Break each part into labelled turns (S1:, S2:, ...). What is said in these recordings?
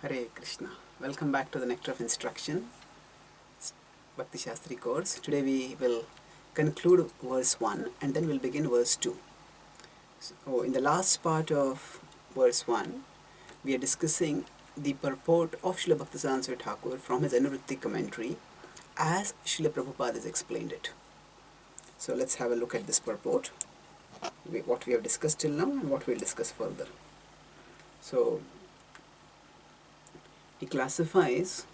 S1: Hare Krishna. Welcome back to the Nectar of Instruction, Bhakti Shastri course. Today we will conclude verse 1 and then we'll begin verse 2. So in the last part of verse 1, we are discussing the purport of Srila Bhaktisiddhanta Swami Thakur from his Anuvritti commentary as Srila Prabhupada has explained it. So let's have a look at this purport, what we have discussed till now and what we'll discuss further. So he classifies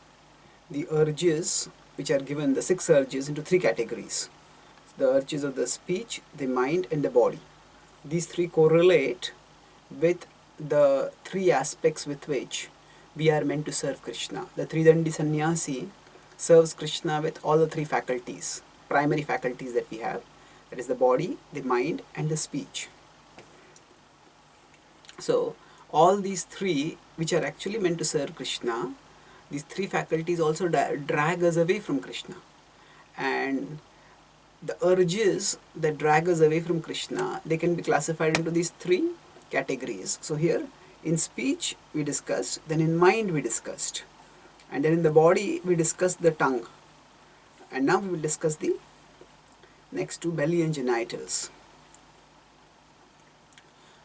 S1: the urges which are given, the 6 urges, into 3 categories. The urges of the speech, the mind and the body. These 3 correlate with the 3 aspects with which we are meant to serve Krishna. The Tridandi Sannyasi serves Krishna with all the 3 faculties, primary faculties that we have. That is the body, the mind and the speech. So all these 3 which are actually meant to serve Krishna, these 3 faculties also drag us away from Krishna. And the urges that drag us away from Krishna, they can be classified into these 3 categories. So here in speech we discussed, then in mind we discussed, and then in the body we discussed the tongue. And now we will discuss the next 2, belly and genitals.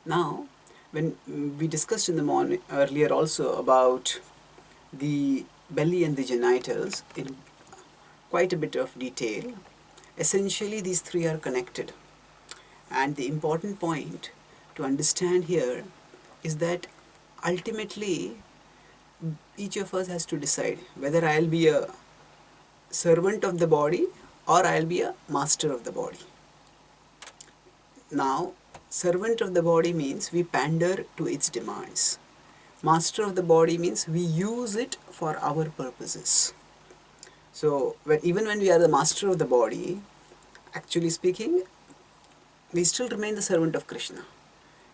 S1: Now when we discussed in the morning earlier also about the belly and the genitals in quite a bit of detail, essentially these 3 are connected. And the important point to understand here is that ultimately each of us has to decide whether I'll be a servant of the body or I'll be a master of the body. Now, servant of the body means we pander to its demands. Master of the body means we use it for our purposes. So even when we are the master of the body, actually speaking, we still remain the servant of Krishna.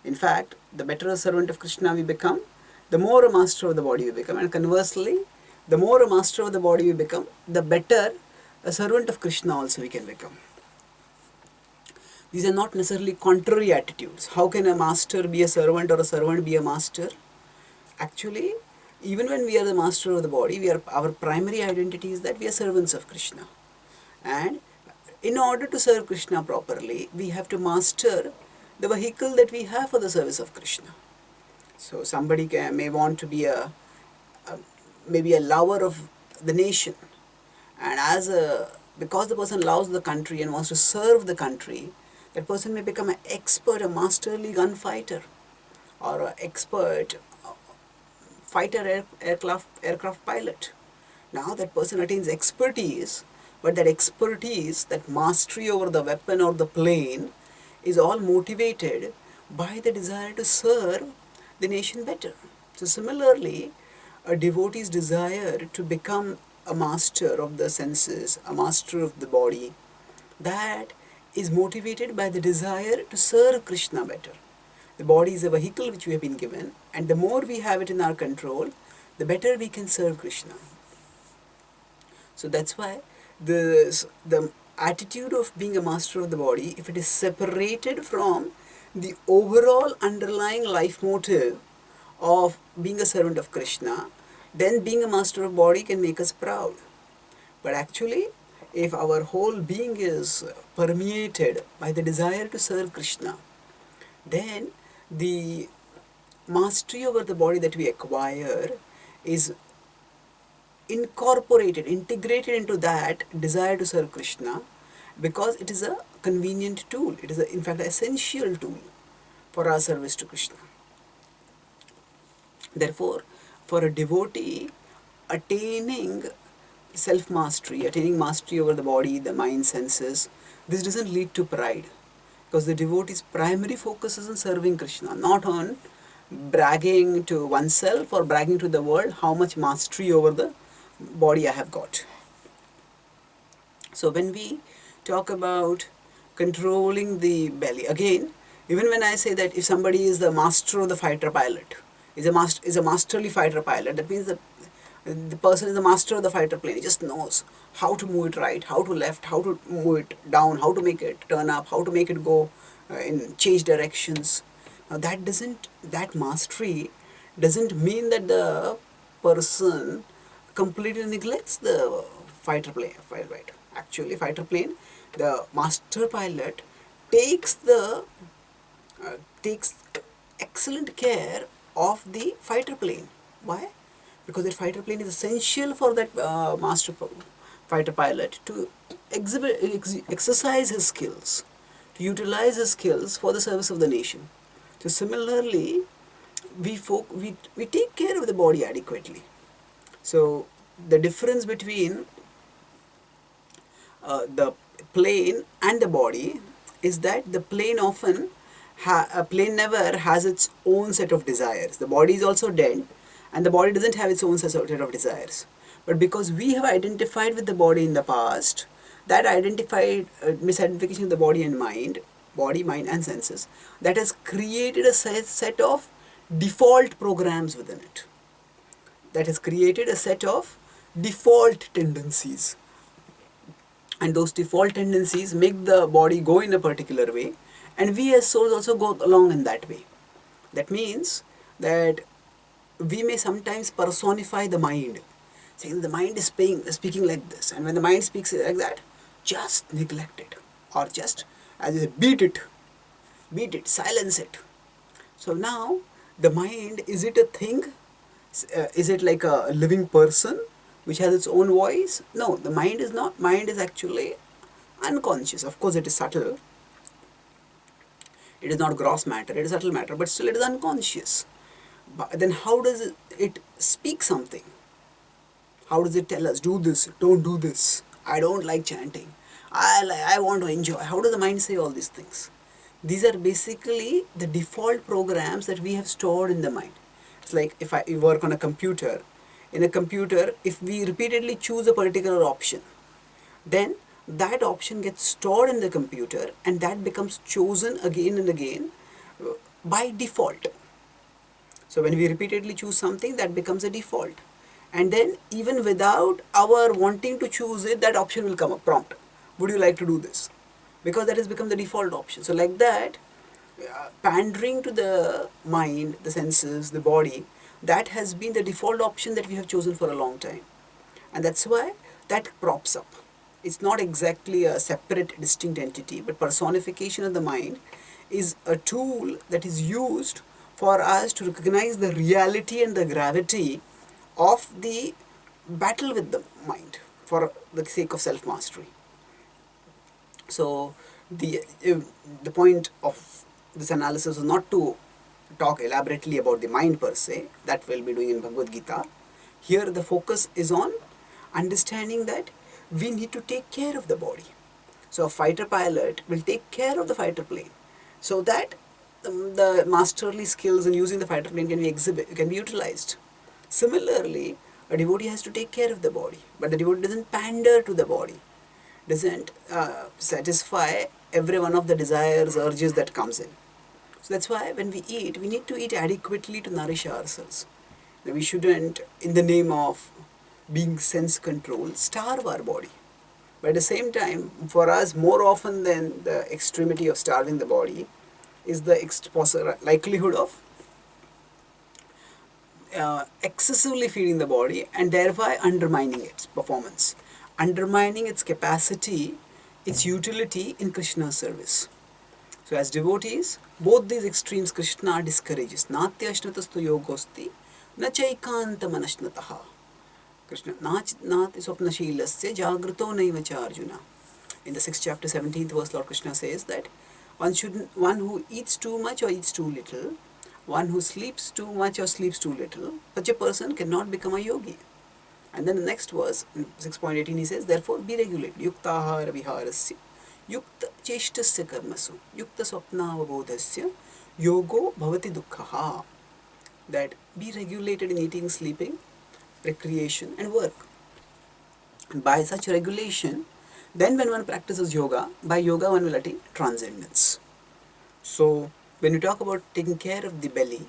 S1: In fact, the better a servant of Krishna we become, the more a master of the body we become. And conversely, the more a master of the body we become, the better a servant of Krishna also we can become. These are not necessarily contrary attitudes. How can a master be a servant or a servant be a master? Actually, even when we are the master of the body, our primary identity is that we are servants of Krishna. And in order to serve Krishna properly, we have to master the vehicle that we have for the service of Krishna. So somebody may want to be maybe a lover of the nation, and because the person loves the country and wants to serve the country, that person may become an expert, a masterly gunfighter, or an expert fighter aircraft pilot. Now that person attains expertise, but that expertise, that mastery over the weapon or the plane, is all motivated by the desire to serve the nation better. So similarly, a devotee's desire to become a master of the senses, a master of the body, that is motivated by the desire to serve Krishna better. The body is a vehicle which we have been given, and the more we have it in our control, the better we can serve Krishna. So that's why the attitude of being a master of the body, if it is separated from the overall underlying life motive of being a servant of Krishna, then being a master of body can make us proud. But actually, if our whole being is permeated by the desire to serve Krishna, then the mastery over the body that we acquire is integrated into that desire to serve Krishna, because it is a convenient tool. It is in fact an essential tool for our service to Krishna. Therefore, for a devotee, attaining self-mastery, attaining mastery over the body, the mind, senses, this doesn't lead to pride, because the devotee's primary focus is on serving Krishna, not on bragging to oneself or bragging to the world how much mastery over the body I have got. So when we talk about controlling the belly, again, even when I say that if somebody is the master of the fighter pilot, is a masterly fighter pilot, that means that the person is the master of the fighter plane. He just knows how to move it right, how to left, how to move it down, how to make it turn up, how to make it go in change directions. Now that mastery doesn't mean that the person completely neglects the fighter plane. Right? Actually, fighter plane, the master pilot takes the takes excellent care of the fighter plane. Why? Because the fighter plane is essential for that fighter pilot to exercise his skills, to utilize his skills for the service of the nation. So similarly, we take care of the body adequately. So the difference between the plane and the body is that the plane a plane never has its own set of desires. The body is also dead, and the body doesn't have its own set of desires. But because we have identified with the body in the past, that identified misidentification of the body, mind, and senses, that has created a set of default programs within it. That has created a set of default tendencies, and those default tendencies make the body go in a particular way, and we as souls also go along in that way. That means that we may sometimes personify the mind, saying the mind is speaking like this, and when the mind speaks like that, just neglect it, or just, as you say, beat it, silence it. So now the mind, is it a thing? Is it like a living person which has its own voice? No, the mind is not. Mind is actually unconscious. Of course, it is subtle. It is not gross matter, it is subtle matter, but still it is unconscious. But then how does it speak something? How does it tell us, do this, don't do this, I don't like chanting, I want to enjoy? How does the mind say all these things? These are basically the default programs that we have stored in the mind. It's like if I work on a computer. In a computer, if we repeatedly choose a particular option, then that option gets stored in the computer, and that becomes chosen again and again by default. So when we repeatedly choose something, that becomes a default, and then even without our wanting to choose it, that option will come up, prompt, would you like to do this? Because that has become the default option. So like that, pandering to the mind, the senses, the body, that has been the default option that we have chosen for a long time, and that's why that props up. It's not exactly a separate, distinct entity, but personification of the mind is a tool that is used for us to recognize the reality and the gravity of the battle with the mind for the sake of self-mastery. So the point of this analysis is not to talk elaborately about the mind per se, that we'll be doing in Bhagavad Gita. Here the focus is on understanding that we need to take care of the body. So a fighter pilot will take care of the fighter plane so that the masterly skills in using the fighter plane can be utilized. Similarly, a devotee has to take care of the body, but the devotee doesn't pander to the body, doesn't satisfy every one of the desires, urges that comes in. So that's why when we eat, we need to eat adequately to nourish ourselves. Now, we shouldn't, in the name of being sense control, starve our body. But at the same time, for us, more often than the extremity of starving the body is the likelihood of excessively feeding the body and thereby undermining its performance, undermining its capacity, its utility in Krishna's service. So as devotees, both these extremes Krishna discourages. Natyashnatastu yogosti na chaikanta manashnataha. Krishna nati swapnashilasya jagrato naivacha Arjuna. In the 6th chapter, 17th verse, Lord Krishna says that one who eats too much or eats too little, one who sleeps too much or sleeps too little, such a person cannot become a yogi. And then the next verse, in 6.18, he says, therefore be regulated. Yuktahara viharasya, yukta cheshtasya karmasu, yukta swapnavabodhasya, yogo bhavati dukkhaha. That be regulated in eating, sleeping, recreation and work. And by such regulation, then when one practices yoga, by yoga one will attain transcendence. So when you talk about taking care of the belly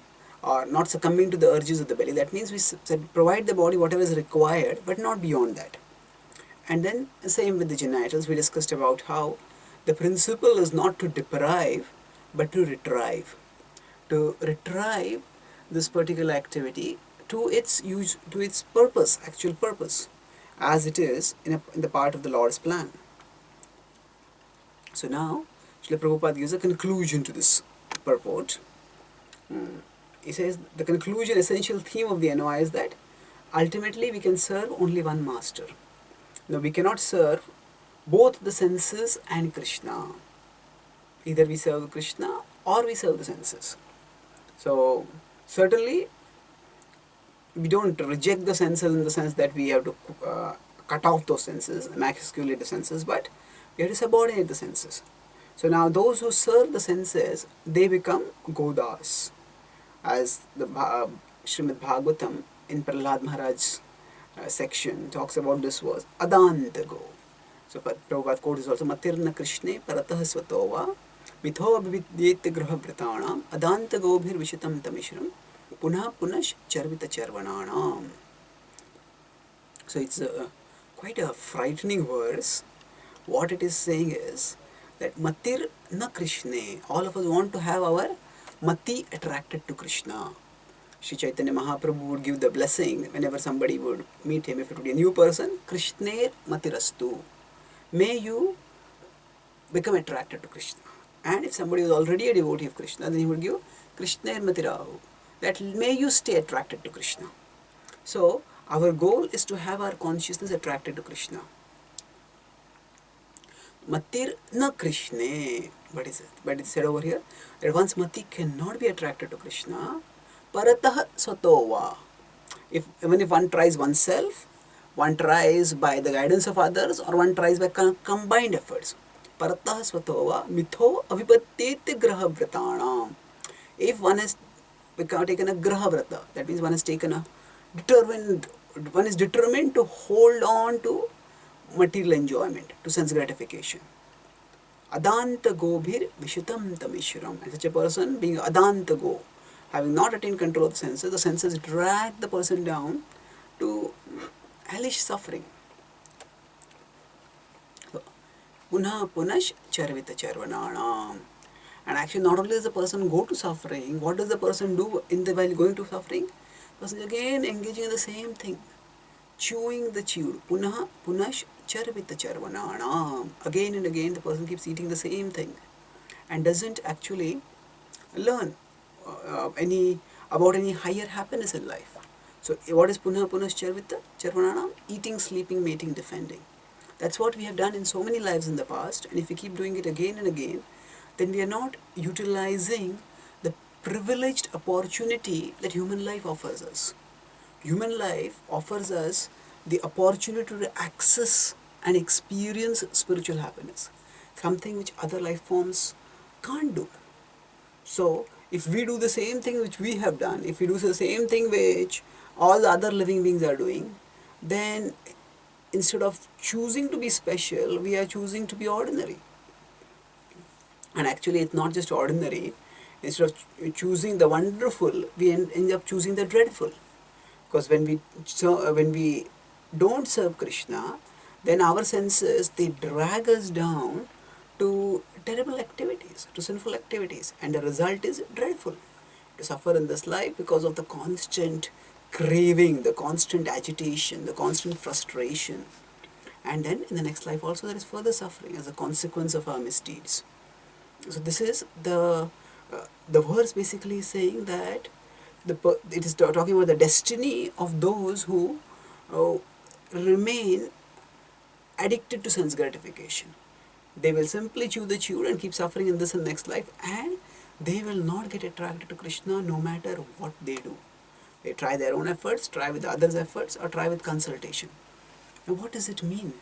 S1: or not succumbing to the urges of the belly, that means we provide the body whatever is required, but not beyond that. And then same with the genitals, we discussed about how the principle is not to deprive, but to retrieve. To retrieve this particular activity to its use, to its purpose, actual purpose, as it is in the part of the Lord's plan. So now, Srila Prabhupada gives a conclusion to this purport. He says the conclusion, essential theme of the NOI is that ultimately we can serve only one master. Now we cannot serve both the senses and Krishna. Either we serve Krishna or we serve the senses. So certainly we don't reject the senses in the sense that we have to cut off those senses, emasculate the senses, but we have to subordinate the senses. So now those who serve the senses, they become Godas. As the Srimad Bhagavatam in Prahlad Maharaj's section talks about this verse, Adantago. So Prabhupada quote is also Matirna Krishne Paratah Svatova Mitho Abhividyete Graha Vratanam Adantago Bhir Vishitam Tamishram Punha Punash Charvita Charvananam. So it's quite a frightening verse. What it is saying is that Matir na Krishne, all of us want to have our Mati attracted to Krishna. Sri Chaitanya Mahaprabhu would give the blessing whenever somebody would meet him. If it would be a new person, Krishner Matirastu. May you become attracted to Krishna. And if somebody is already a devotee of Krishna, then he would give Krishner Matirahu. That may you stay attracted to Krishna. So, our goal is to have our consciousness attracted to Krishna. Matir na Krishne. What is it? But it's said over here that once Mati cannot be attracted to Krishna, Paratah Satova. Even if one tries oneself, one tries by the guidance of others, or one tries by combined efforts. Paratah Satova Mitho Avipatyete Graha Vratanam. If one has taken a Graha Vrata, that means one has taken a one is determined to hold on to material enjoyment, to sense gratification. Adanta Gobhir Vishitam Tamishram. And such a person being Adanta Go, having not attained control of the senses drag the person down to hellish suffering. So, Punha Punash Charvita Charvananam. And actually not only does the person go to suffering, what does the person do while going to suffering? The person is again engaging in the same thing. Chewing the chewed. Punash Charvita Charvananam. Again and again the person keeps eating the same thing and doesn't actually learn about any higher happiness in life. So what is Punash Charvita Charvananam? Eating, sleeping, mating, defending. That's what we have done in so many lives in the past, and if we keep doing it again and again, then we are not utilizing the privileged opportunity that human life offers us. Human life offers us the opportunity to access and experience spiritual happiness, something which other life forms can't do. So, if we do the same thing which we have done, if we do the same thing which all the other living beings are doing, then instead of choosing to be special, we are choosing to be ordinary. And actually, it's not just ordinary. Instead of choosing the wonderful, we end up choosing the dreadful. Because when we don't serve Krishna, then our senses, they drag us down to terrible activities, to sinful activities, and the result is dreadful. To suffer in this life because of the constant craving, the constant agitation, the constant frustration, and then in the next life also there is further suffering as a consequence of our misdeeds. So this is the verse basically saying that it is talking about the destiny of those who remain addicted to sense gratification. They will simply chew the chewed and keep suffering in this and next life, and they will not get attracted to Krishna no matter what they do. They try their own efforts, try with others' efforts, or try with consultation. Now what does it mean?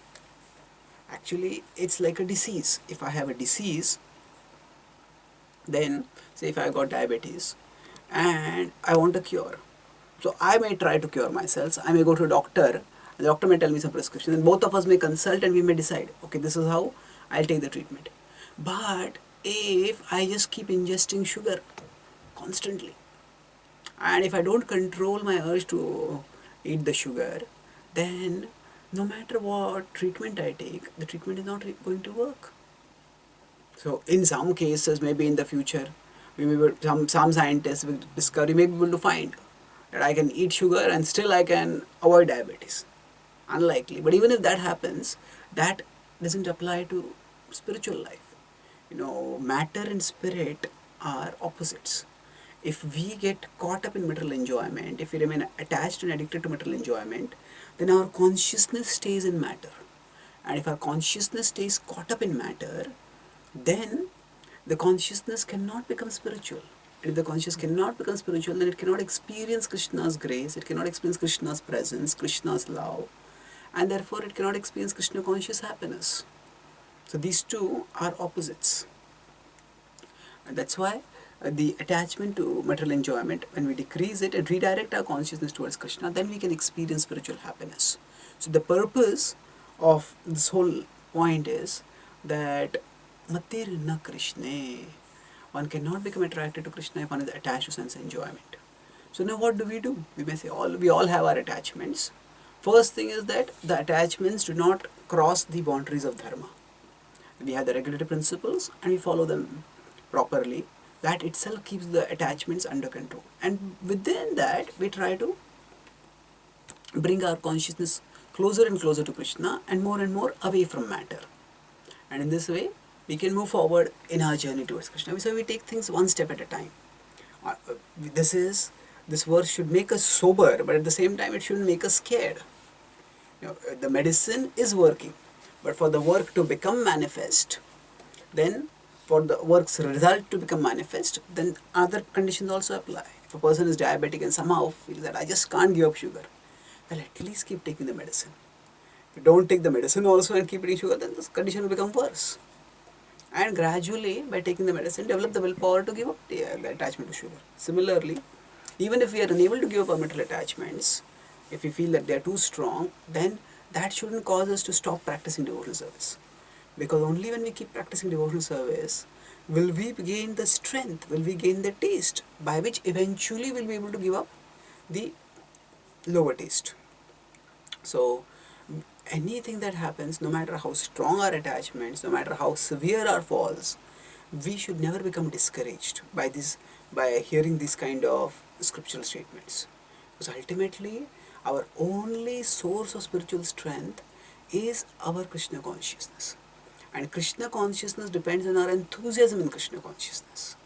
S1: Actually, it's like a disease. If I have a disease, then say if I got diabetes and I want a cure, so I may try to cure myself. I may go to a doctor, the doctor may tell me some prescription, and both of us may consult and we may decide, okay, this is how I'll take the treatment. But if I just keep ingesting sugar constantly, and if I don't control my urge to eat the sugar, then no matter what treatment I take, the treatment is not going to work. So in some cases, maybe in the future, some scientists will discover, may be able to find that I can eat sugar and still I can avoid diabetes. Unlikely. But even if that happens, that doesn't apply to spiritual life. Matter and spirit are opposites. If we get caught up in material enjoyment, if we remain attached and addicted to material enjoyment, then our consciousness stays in matter. And if our consciousness stays caught up in matter, then the consciousness cannot become spiritual. And if the consciousness cannot become spiritual, then it cannot experience Krishna's grace, it cannot experience Krishna's presence, Krishna's love, and therefore it cannot experience Krishna conscious happiness. So these two are opposites. And that's why the attachment to material enjoyment, when we decrease it and redirect our consciousness towards Krishna, then we can experience spiritual happiness. So the purpose of this whole point is that Matir na Krishna. One cannot become attracted to Krishna if one is attached to sense enjoyment. So now what do? We may say we all have our attachments. First thing is that the attachments do not cross the boundaries of dharma. We have the regulatory principles and we follow them properly. That itself keeps the attachments under control. And within that, we try to bring our consciousness closer and closer to Krishna and more away from matter. And in this way, we can move forward in our journey towards Krishna. So we take things one step at a time. This verse should make us sober, but at the same time, it shouldn't make us scared. The medicine is working, but for the work to become manifest, then for the work's result to become manifest, then other conditions also apply. If a person is diabetic and somehow feels that I just can't give up sugar, well, at least keep taking the medicine. If you don't take the medicine also and keep eating sugar, then this condition will become worse. And gradually, by taking the medicine, develop the willpower to give up the attachment to sugar. Similarly, even if we are unable to give up our material attachments, if we feel that they are too strong, then that shouldn't cause us to stop practicing devotional service. Because only when we keep practicing devotional service will we gain the strength, will we gain the taste, by which eventually we'll be able to give up the lower taste. So anything that happens, no matter how strong our attachments, no matter how severe our falls, we should never become discouraged by hearing these kind of scriptural statements. Because ultimately, our only source of spiritual strength is our Krishna consciousness. And Krishna consciousness depends on our enthusiasm in Krishna consciousness.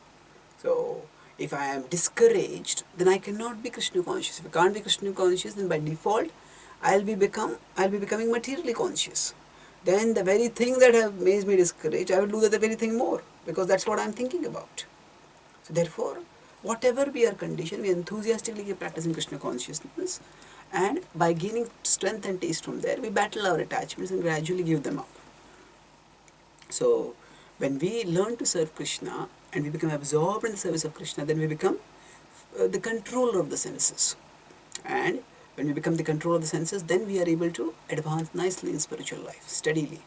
S1: So, if I am discouraged, then I cannot be Krishna conscious. If I can't be Krishna conscious, then by default, I'll be becoming materially conscious. Then the very thing that have made me discouraged, I will do that very thing more, because that's what I'm thinking about. So therefore, whatever we are conditioned, we enthusiastically keep practicing Krishna consciousness, and by gaining strength and taste from there, we battle our attachments and gradually give them up. So when we learn to serve Krishna and we become absorbed in the service of Krishna, then we become the controller of the senses. And when we become the controller of the senses, then we are able to advance nicely in spiritual life, steadily.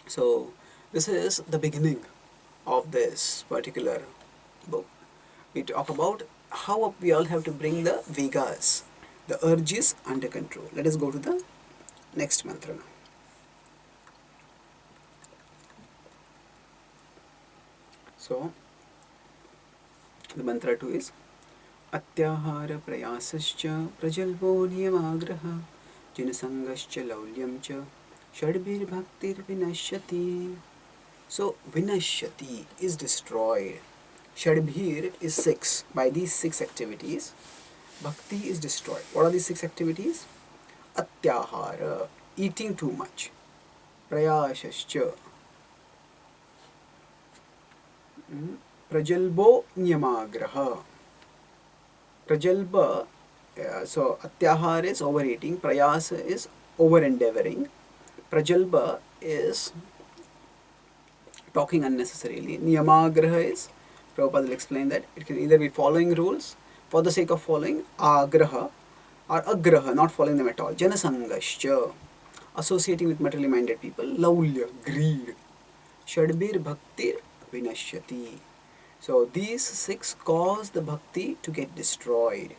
S1: So this is the beginning of this particular book. We talk about how we all have to bring the Vegas, the urges, under control. Let us go to the next mantra now. So the mantra 2 is atyahara prayasascha prajalvo niyamagraha jinasangascha laulyamcha shadbir bhaktir vinashyati. So vinashyati is destroyed. Shadbhir is 6. By these 6 activities, bhakti is destroyed. What are these 6 activities? Atyahara, eating too much. Prayasascha, prajalbo nyamagraha. Prajalba, so atyahara is overeating, prayasa is over endeavoring, prajalba is talking unnecessarily, niyamagraha is, Prabhupada will explain that it can either be following rules for the sake of following, agraha, or agraha, not following them at all, janasangascha, associating with materially minded people, laulya, greed, shadbir bhaktir vinashyati. So these 6 cause the bhakti to get destroyed.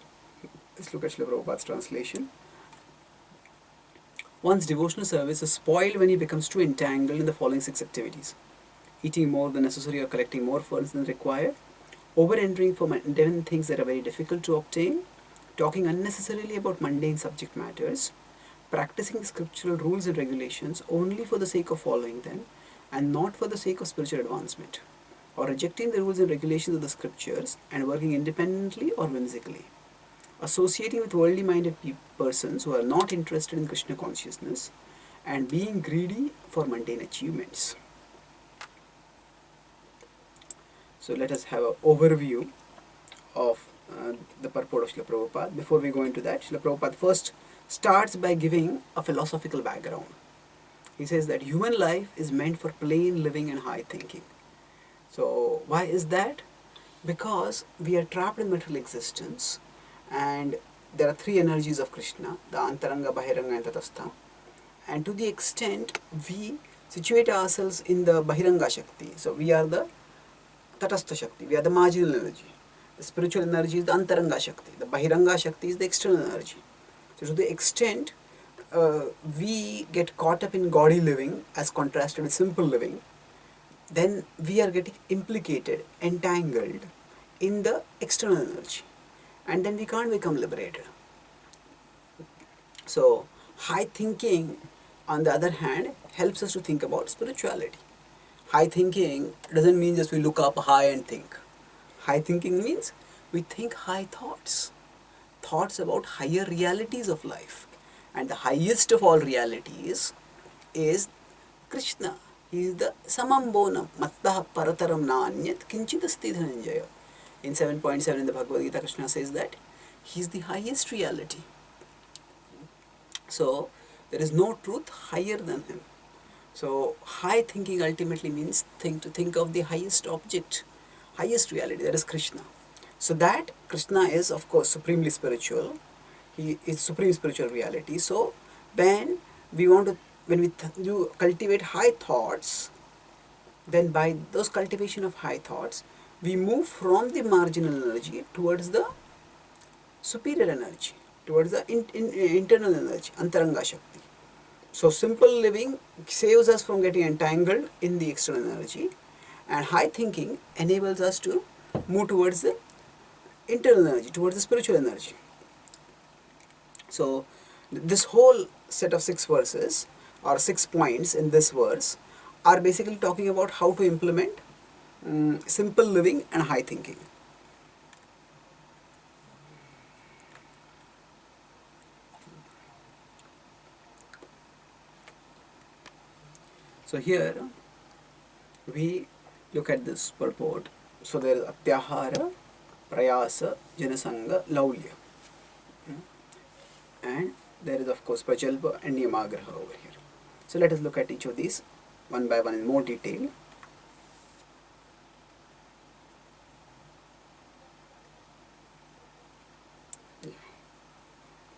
S1: Let's look at Srila Prabhupada's translation. One's devotional service is spoiled when he becomes too entangled in the following 6 activities: eating more than necessary or collecting more funds than required, over-entering for mundane things that are very difficult to obtain, talking unnecessarily about mundane subject matters, practicing scriptural rules and regulations only for the sake of following them and not for the sake of spiritual advancement, or rejecting the rules and regulations of the scriptures and working independently or whimsically, associating with worldly minded persons who are not interested in Krishna consciousness, and being greedy for mundane achievements. So let us have an overview of the purport of Srila Prabhupada. Before we go into that, Srila Prabhupada first starts by giving a philosophical background. He says that human life is meant for plain living and high thinking. So why is that? Because we are trapped in material existence, and there are three energies of Krishna, the Antaranga, Bahiranga and Tatastha. And to the extent we situate ourselves in the Bahiranga Shakti, so we are the Tatastha Shakti, we are the marginal energy. The spiritual energy is the Antaranga Shakti. The Bahiranga Shakti is the external energy. So to the extent we get caught up in gaudy living as contrasted with simple living, then we are getting implicated, entangled in the external energy, and then we can't become liberated. So high thinking, on the other hand, helps us to think about spirituality. High thinking doesn't mean just we look up high and think. High thinking means we think high thoughts, thoughts about higher realities of life. And the highest of all realities is Krishna. He is the samambonam, mattah parataram nanyat kinchidasti dhananjaya. In 7.7 in the Bhagavad Gita, Krishna says that he is the highest reality. So there is no truth higher than him. So high thinking ultimately means to think of the highest object, highest reality, that is Krishna. So that Krishna is of course supremely spiritual. He is supreme spiritual reality. So when we cultivate high thoughts, then by those cultivation of high thoughts, we move from the marginal energy towards the superior energy, towards the internal energy, Antaranga Shakti. So simple living saves us from getting entangled in the external energy, and high thinking enables us to move towards the internal energy, towards the spiritual energy. So this whole set of 6 verses or 6 points in this verse are basically talking about how to implement simple living and high thinking. So here we look at this purport. So there is atyahara, prayasa, janasanga, laulya. And there is of course prajalpa and niyamagraha over here. So let us look at each of these one by one in more detail.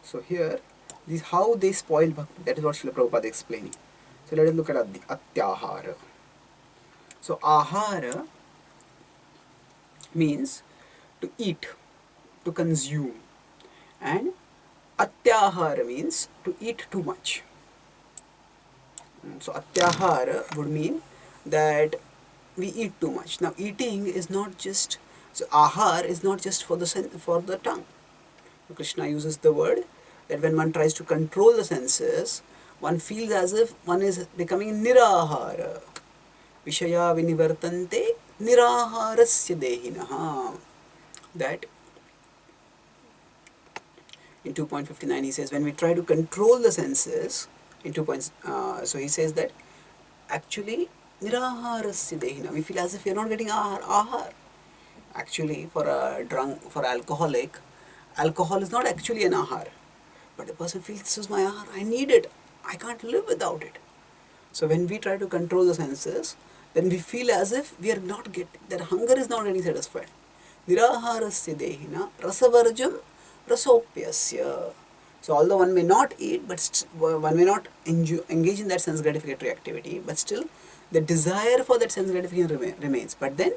S1: So here, this how they spoil bhakti, that is what Srila Prabhupada is explaining. So let us look at the atyahara. So ahara means to eat, to consume, and atyahara means to eat too much. So atyahara would mean that we eat too much. Now eating is not just, so ahar is not just for the tongue. Krishna uses the word that when one tries to control the senses, one feels as if one is becoming nirahara. Vishaya vinivartante niraharasya dehinaha. That in 2.59 he says when we try to control the senses, in 2. So he says that actually niraharasya dehina, we feel as if we are not getting ahar. Actually for alcoholic, alcohol is not actually an ahar, but the person feels this is my ahar, I need it, I can't live without it. So when we try to control the senses, then we feel as if we are not getting, that hunger is not getting satisfied. Niraharasya dehina rasavarjam rasopyasya. So although one may not eat, but one may not engage in that sense gratificatory activity, but still the desire for that sense gratification remains. But then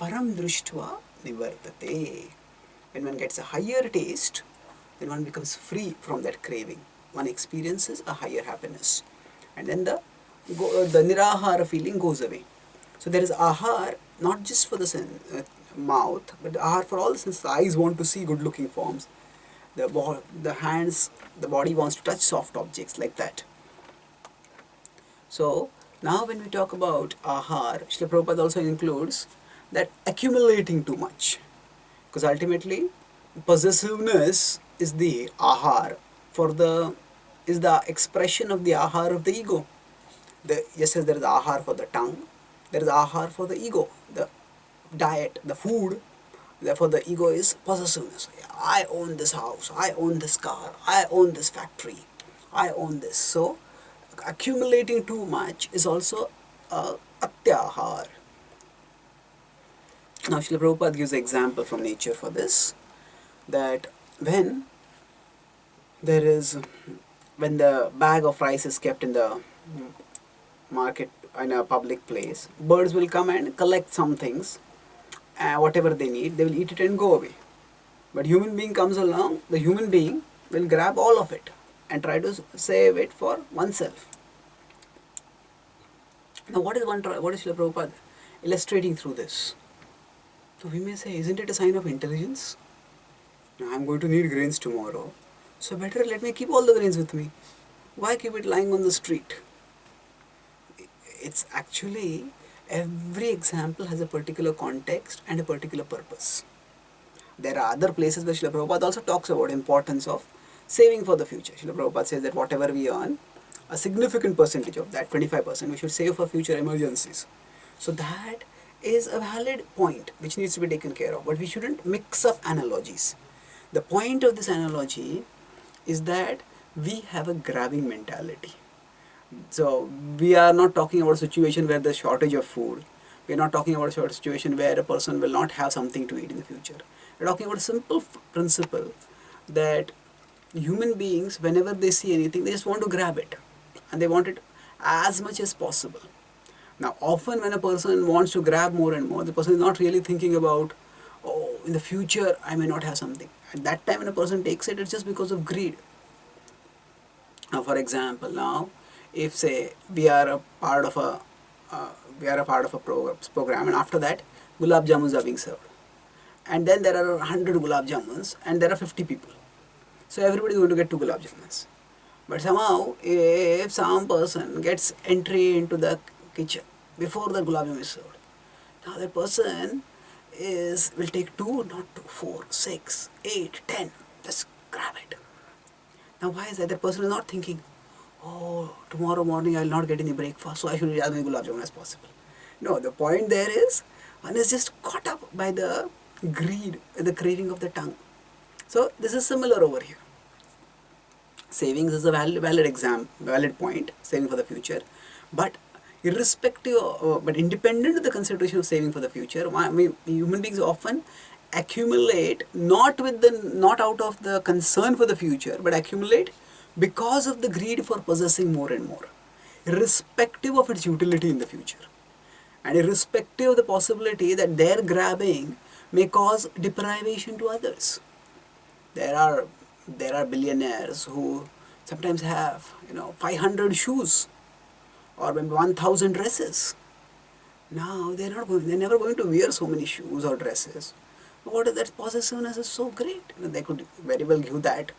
S1: param drishtva nivartate. When one gets a higher taste, then one becomes free from that craving. One experiences a higher happiness. And then the nirahara feeling goes away. So there is ahar not just for the mouth, but the ahar for all the senses. The eyes want to see good looking forms. The hands, the body wants to touch soft objects like that. So now when we talk about ahar, Srila Prabhupada also includes that accumulating too much. Because ultimately possessiveness is the ahar for the is the expression of the ahar of the ego. Just as there is ahar for the tongue, there is ahar for the ego, the diet, the food. Therefore, the ego is possessiveness. I own this house, I own this car, I own this factory, I own this. So, accumulating too much is also atyahara. Now, Srila Prabhupada gives an example from nature for this, that when there is, when the bag of rice is kept in the market in a public place, birds will come and collect some things, whatever they need, they will eat it and go away. But human being comes along, the human being will grab all of it and try to save it for oneself. Now what is Srila Prabhupada illustrating through this? So we may say, isn't it a sign of intelligence? Now, I'm going to need grains tomorrow, so better let me keep all the grains with me. Why keep it lying on the street? It's actually, every example has a particular context and a particular purpose. There are other places where Srila Prabhupada also talks about importance of saving for the future. Srila Prabhupada says that whatever we earn, a significant percentage of that, 25%, we should save for future emergencies. So that is a valid point which needs to be taken care of. But we shouldn't mix up analogies. The point of this analogy is that we have a grabbing mentality. So we are not talking about a situation where there's shortage of food. We are not talking about a situation where a person will not have something to eat in the future. We're talking about a simple principle that human beings, whenever they see anything, they just want to grab it. And they want it as much as possible. Now often when a person wants to grab more and more, the person is not really thinking about, oh, in the future I may not have something. At that time when a person takes it, it's just because of greed. Now for example, now if say we are a part of a program, and after that gulab jamuns are being served, and then there are 100 gulab jamuns and there are 50 people, so everybody is going to get 2 gulab jamuns. But somehow if some person gets entry into the kitchen before the gulab jamun is served, now that person will take 2, not 2, 4, 6, 8, 10, just grab it. Now why is that? That person is not thinking, oh, tomorrow morning I will not get any breakfast, so I should eat as many gulab jamun as possible. No, the point there is, one is just caught up by the greed, the craving of the tongue. So this is similar over here. Savings is a valid point, saving for the future, but independent of the consideration of saving for the future, human beings often accumulate not out of the concern for the future, but accumulate because of the greed for possessing more and more, irrespective of its utility in the future, and irrespective of the possibility that their grabbing may cause deprivation to others. There are billionaires who sometimes have 500 shoes or maybe 1,000 dresses. Now they're never going to wear so many shoes or dresses. What is that possessiveness is so great? They could very well give that.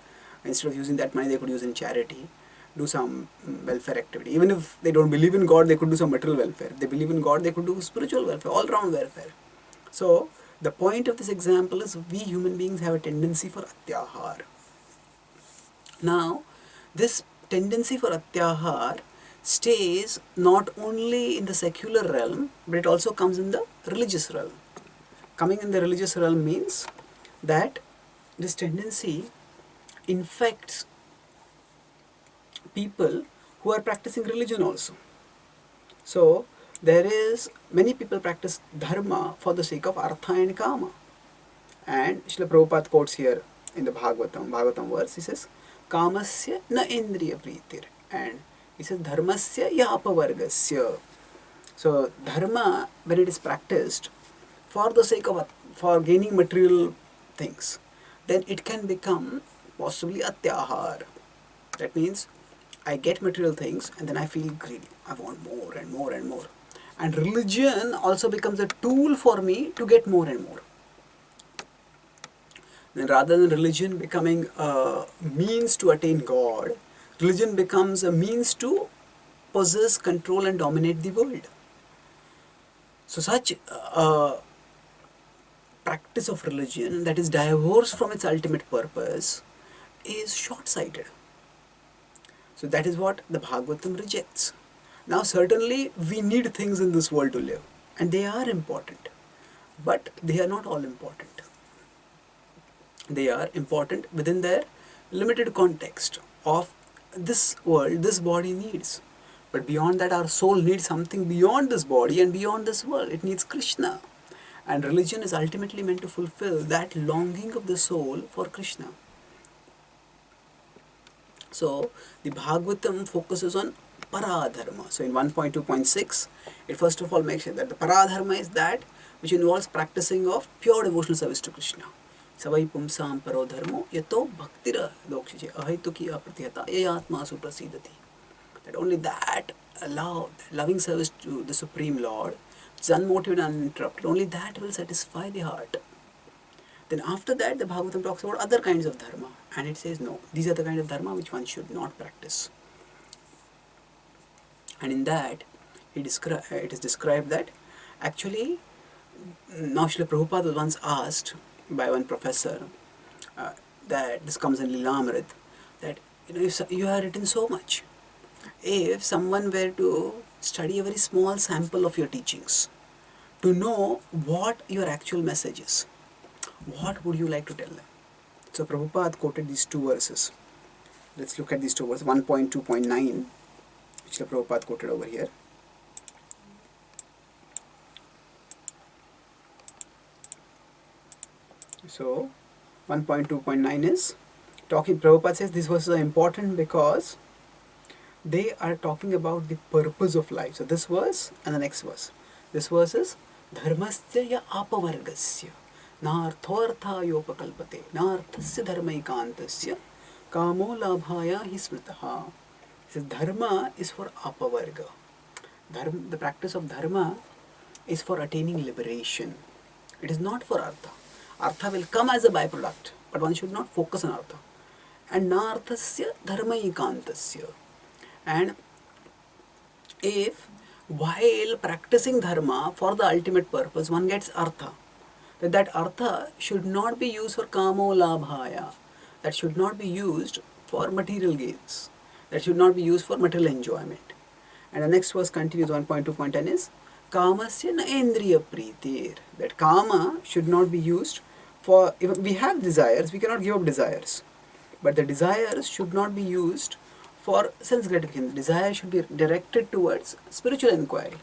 S1: Instead of using that money, they could use in charity, do some welfare activity. Even if they don't believe in God, they could do some material welfare. If they believe in God, they could do spiritual welfare, all-round welfare. So the point of this example is we human beings have a tendency for atyahara. Now this tendency for atyahara stays not only in the secular realm, but it also comes in the religious realm. Coming in the religious realm means that this tendency infects people who are practicing religion also. So there is, many people practice dharma for the sake of artha and kama. And Srila Prabhupada quotes here in the Bhagavatam verse, he says, kamasya na indriya pritir, and he says dharmasya ya apavargasya. So dharma, when it is practiced for the sake of, for gaining material things, then it can become possibly atyahara. That means I get material things and then I feel greedy. I want more and more and more. And religion also becomes a tool for me to get more and more. then rather than religion becoming a means to attain God, religion becomes a means to possess, control and dominate the world. So such practice of religion that is divorced from its ultimate purpose is short-sighted. So that is what the Bhagavatam rejects. Now certainly we need things in this world to live, and they are important, but they are not all important. They are important within their limited context of this world, this body needs. But beyond that, our soul needs something beyond this body and beyond this world. It needs Krishna. And religion is ultimately meant to fulfill that longing of the soul for Krishna. So the Bhagavatam focuses on paradharma. So in 1.2.6, it first of all makes it that the paradharma is that which involves practicing of pure devotional service to Krishna. Savai pumsam paro dharmo yato bhaktira dokshije ahaitukiya pratyata yayatma suprasidati. That only that loving service to the Supreme Lord, which is unmotivated and uninterrupted, only that will satisfy the heart. Then after that, the Bhagavatam talks about other kinds of dharma, and it says no, these are the kind of dharma which one should not practice. And in that, it is described that actually, now Srila Prabhupada was once asked by one professor that this comes in Lilamrit, that if you have written so much, if someone were to study a very small sample of your teachings to know what your actual message is, what would you like to tell them? So Prabhupada quoted these two verses. Let's look at these two verses. 1.2.9, which Prabhupada quoted over here. So 1.2.9 is talking, Prabhupada says these verses are important because they are talking about the purpose of life. So this verse and the next verse. This verse is Dharmasya ya apavargasya narthortha yopakalpate narthasya dharmaikantasya kamo labhaya hi smritaha. It says dharma is for apavarga. The practice of dharma is for attaining liberation. It is not for artha. Artha will come as a byproduct, but one should not focus on artha. And narthasya dharmaikantasya. And if while practicing dharma for the ultimate purpose one gets artha, that artha should not be used for kamo labhaya, that should not be used for material gains, that should not be used for material enjoyment. And the next verse continues, 1.2.10 is kamasya na indriya pritir, that kama should not be used for, if we have desires, we cannot give up desires, but the desires should not be used for sense gratification. Desire should be directed towards spiritual inquiry.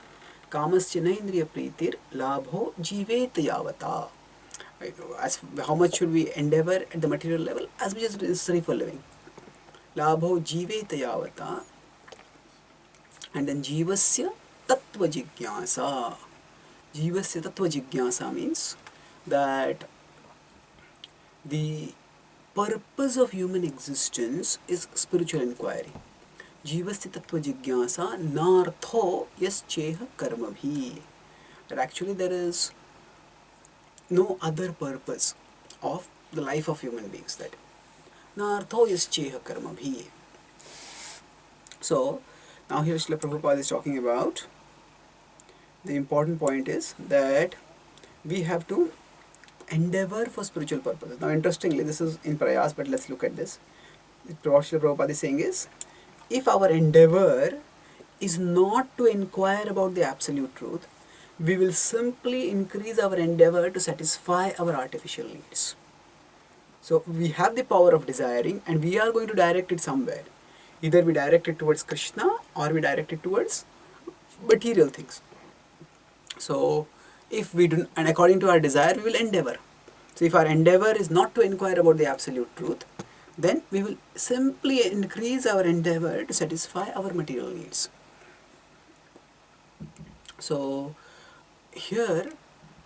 S1: Kamasya na indriya pritir labho jivet yavata. As how much should we endeavor at the material level? As much as necessary for living. Labho jivet yavata. And then jivasya tattva jigyasa. Jivasya tattva jigyasa means that the purpose of human existence is spiritual inquiry. Jivasya tattva jigyasa nartho yascheha karmabhi. That actually there is no other purpose of the life of human beings. That nartho yascheha karmabhi. So now here Srila Prabhupada is talking about the important point is that we have to endeavor for spiritual purposes. Now interestingly, this is in prayas, but let's look at this. What Srila Prabhupada is saying is, if our endeavor is not to inquire about the absolute truth, we will simply increase our endeavor to satisfy our artificial needs. So we have the power of desiring and we are going to direct it somewhere. Either we direct it towards Krishna or we direct it towards material things. So if we do, and according to our desire, we will endeavor. So if our endeavor is not to inquire about the absolute truth, then we will simply increase our endeavor to satisfy our material needs. So here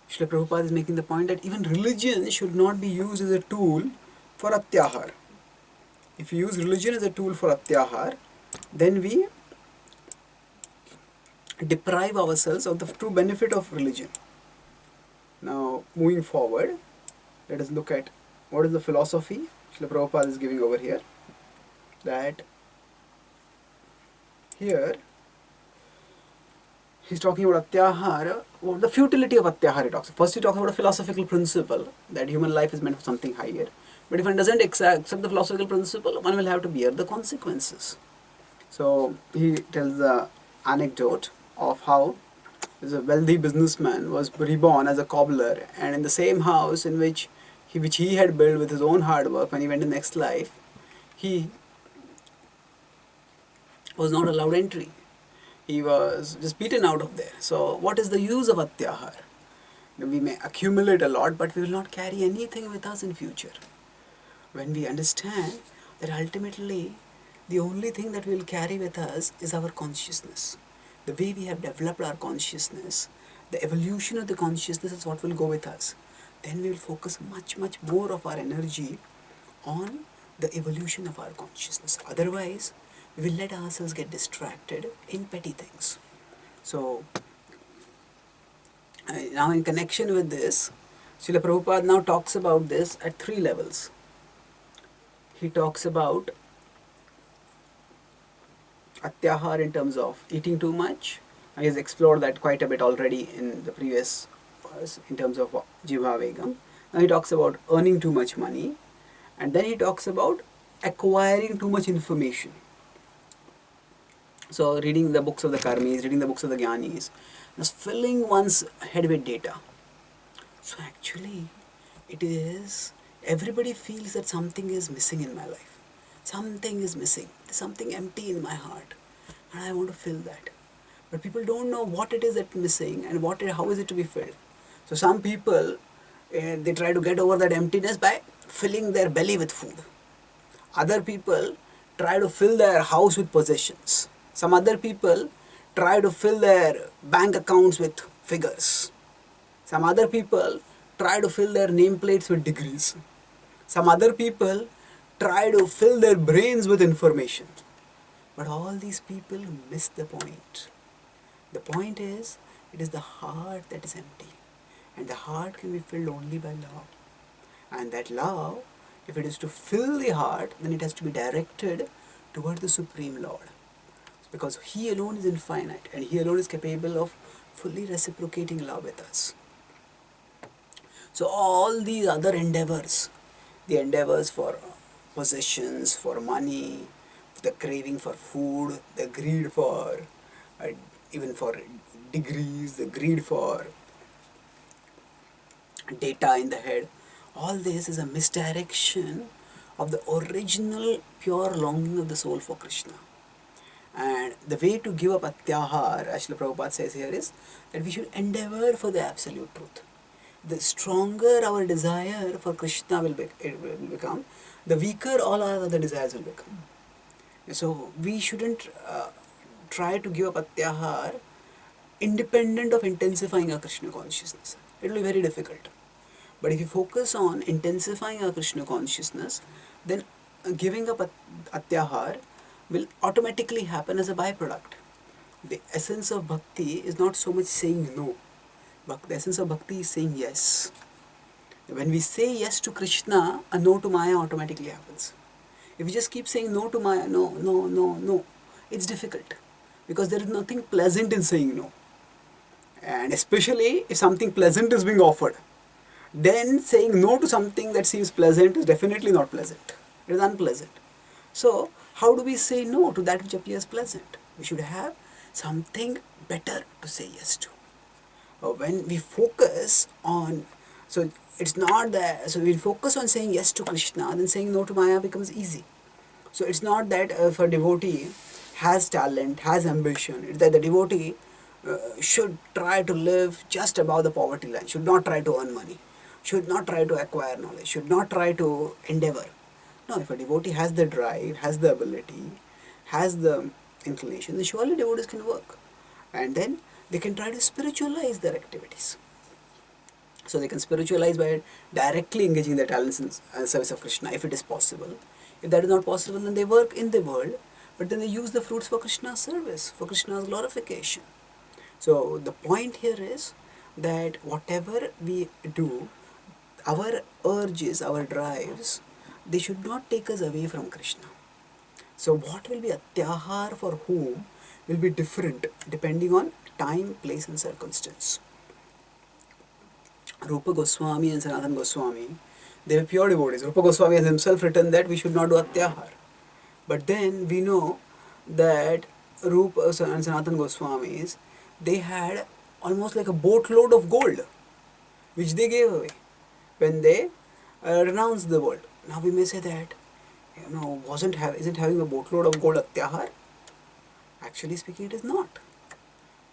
S1: Srila Prabhupada is making the point that even religion should not be used as a tool for atyahara. If we use religion as a tool for atyahara, then we deprive ourselves of the true benefit of religion. Now moving forward, let us look at what is the philosophy Srila Prabhupada is giving over here? That here he's talking about atyahara, the futility of atyahara he talks. First he talks about a philosophical principle that human life is meant for something higher. But if one doesn't accept the philosophical principle, one will have to bear the consequences. So he tells the anecdote of how a wealthy businessman was reborn as a cobbler, and in the same house in which he had built with his own hard work, when he went to the next life, he was not allowed entry. He was just beaten out of there. So what is the use of atyahar? We may accumulate a lot, but we will not carry anything with us in future. When we understand that ultimately the only thing that we will carry with us is our consciousness. The way we have developed our consciousness, the evolution of the consciousness is what will go with us. Then we will focus much more of our energy on the evolution of our consciousness. Otherwise, we will let ourselves get distracted in petty things. So, now in connection with this, Srila Prabhupada now talks about this at 3 levels. He talks about atyahar in terms of eating too much. He has explored that quite a bit already in the previous verse in terms of Jiva Vegam. Now he talks about earning too much money, and then he talks about acquiring too much information. So reading the books of the Karmis, reading the books of the Jnanis, just filling one's head with data. So actually, it is, everybody feels that something is missing in my life. Something is missing. There's something empty in my heart, and I want to fill that. But people don't know what it is that's missing and how is it to be filled. So some people, they try to get over that emptiness by filling their belly with food. Other people try to fill their house with possessions. Some other people try to fill their bank accounts with figures. Some other people try to fill their nameplates with degrees. Some other people try to fill their brains with information. But all these people miss the point. The point is, it is the heart that is empty. And the heart can be filled only by love. And that love, if it is to fill the heart, then it has to be directed toward the Supreme Lord. Because He alone is infinite, and He alone is capable of fully reciprocating love with us. So all these other endeavors, the endeavors for possessions, for money, the craving for food, the greed for, even for degrees, the greed for data in the head, all this is a misdirection of the original pure longing of the soul for Krishna. And the way to give up atyahar, as Srila Prabhupada says here, is that we should endeavor for the absolute truth. The stronger our desire for Krishna will become, the weaker all our other desires will become. So we shouldn't try to give up atyahar independent of intensifying our Krishna consciousness. It will be very difficult. But if you focus on intensifying our Krishna consciousness, then giving up atyahar will automatically happen as a byproduct. The essence of bhakti is not so much saying no. But the essence of bhakti is saying yes. When we say yes to Krishna, a no to Maya automatically happens. If we just keep saying no to Maya, no, it's difficult. Because there is nothing pleasant in saying no. And especially if something pleasant is being offered, then saying no to something that seems pleasant is definitely not pleasant. It is unpleasant. So, how do we say no to that which appears pleasant? We should have something better to say yes to. When we focus on, so it's not that, so we focus on saying yes to Krishna, then saying no to Maya becomes easy. So it's not that if a devotee has talent, has ambition, it's that the devotee should try to live just above the poverty line, should not try to earn money, should not try to acquire knowledge, should not try to endeavor. No, if a devotee has the drive, has the ability, has the inclination, then surely devotees can work. And then they can try to spiritualize their activities. So they can spiritualize by directly engaging their talents in service of Krishna, if it is possible. If that is not possible, then they work in the world, but then they use the fruits for Krishna's service, for Krishna's glorification. So the point here is that whatever we do, our urges, our drives, they should not take us away from Krishna. So what will be atyahar for whom will be different depending on time, place and circumstance. Rupa Goswami and Sanatana Goswami, they were pure devotees. Rupa Goswami has himself written that we should not do atyahar. But then we know that Rupa and Sanatana Goswamis, they had almost like a boatload of gold, which they gave away when they renounced the world. Now we may say that, isn't having a boatload of gold atyahar? Actually speaking, it is not,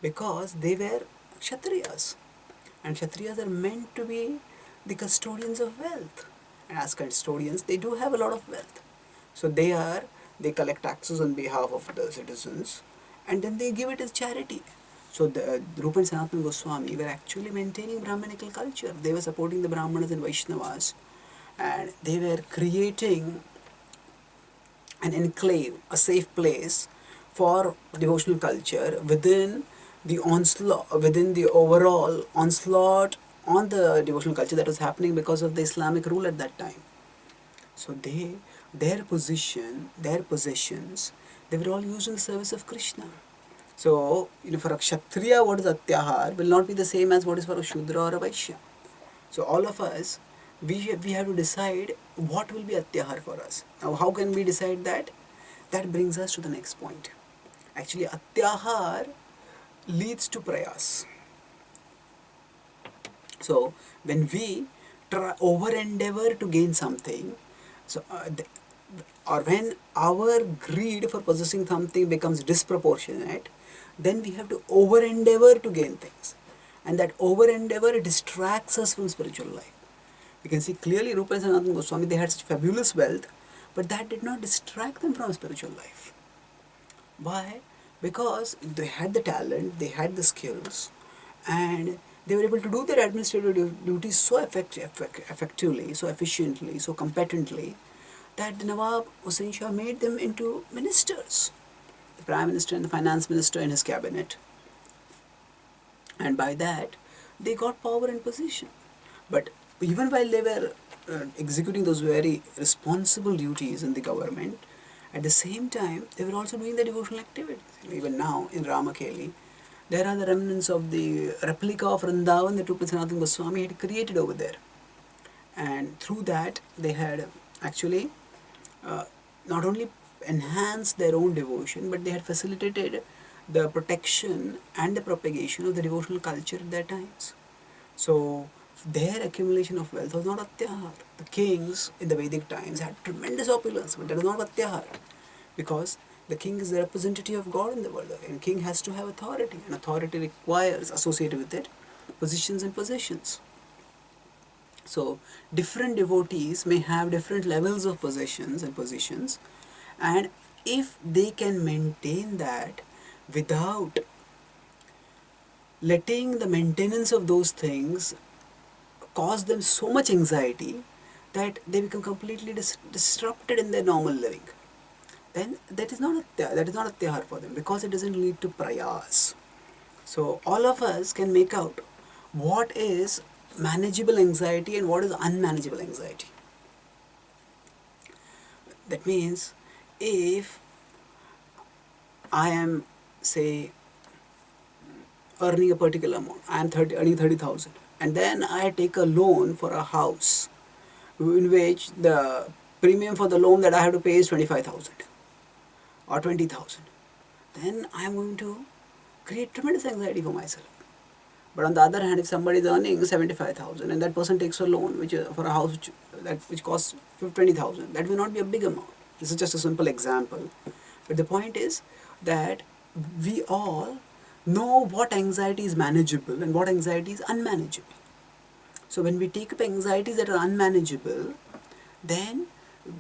S1: because they were Kshatriyas, and Kshatriyas are meant to be the custodians of wealth, and as custodians, they do have a lot of wealth. So they collect taxes on behalf of the citizens, and then they give it as charity. So the Rupa and Sanatana Goswami were actually maintaining Brahmanical culture. They were supporting the Brahmanas and Vaishnavas, and they were creating an enclave, a safe place for devotional culture within the onslaught, within the overall onslaught on the devotional culture that was happening because of the Islamic rule at that time. So their position, their possessions, they were all used in the service of Krishna. So, for a Kshatriya, what is atyahar will not be the same as what is for a Shudra or a Vaishya. So all of us, we have to decide what will be atyahar for us. Now how can we decide that? That brings us to the next point. Actually, atyahar leads to prayas. So when we try over endeavor to gain something, so or when our greed for possessing something becomes disproportionate, then we have to over endeavor to gain things, and that over endeavor distracts us from spiritual life. We can see clearly Rupa and Sanatana Goswami, they had such fabulous wealth, but that did not distract them from spiritual life. Why? Because they had the talent, they had the skills, and they were able to do their administrative duties so effectively, so efficiently, so competently, that the Nawab Hussain Shah made them into ministers, the Prime Minister and the Finance Minister in his cabinet. And by that, they got power and position. But even while they were executing those very responsible duties in the government, at the same time, they were also doing the devotional activities. Even now, in Ramakeli, there are the remnants of the replica of Vrindavan that Rupa Sanatana Goswami had created over there. And through that, they had actually not only enhanced their own devotion, but they had facilitated the protection and the propagation of the devotional culture at their times. So their accumulation of wealth was not atyahar. The kings in the Vedic times had tremendous opulence, but that is not atyahar, because the king is the representative of God in the world, and a king has to have authority, and authority requires, associated with it, positions and possessions. So different devotees may have different levels of possessions and positions, and if they can maintain that without letting the maintenance of those things cause them so much anxiety that they become completely disrupted in their normal living, then that is not atyahar for them, because it doesn't lead to prayas. So all of us can make out what is manageable anxiety and what is unmanageable anxiety. That means if I am, say, earning a particular amount, I am earning 30,000, and then I take a loan for a house in which the premium for the loan that I have to pay is 25,000 or 20,000, then I am going to create tremendous anxiety for myself. But on the other hand, if somebody is earning 75,000 and that person takes a loan which for a house which costs 20,000, that may not be a big amount. This is just a simple example. But the point is that we all know what anxiety is manageable and what anxiety is unmanageable. So when we take up anxieties that are unmanageable, then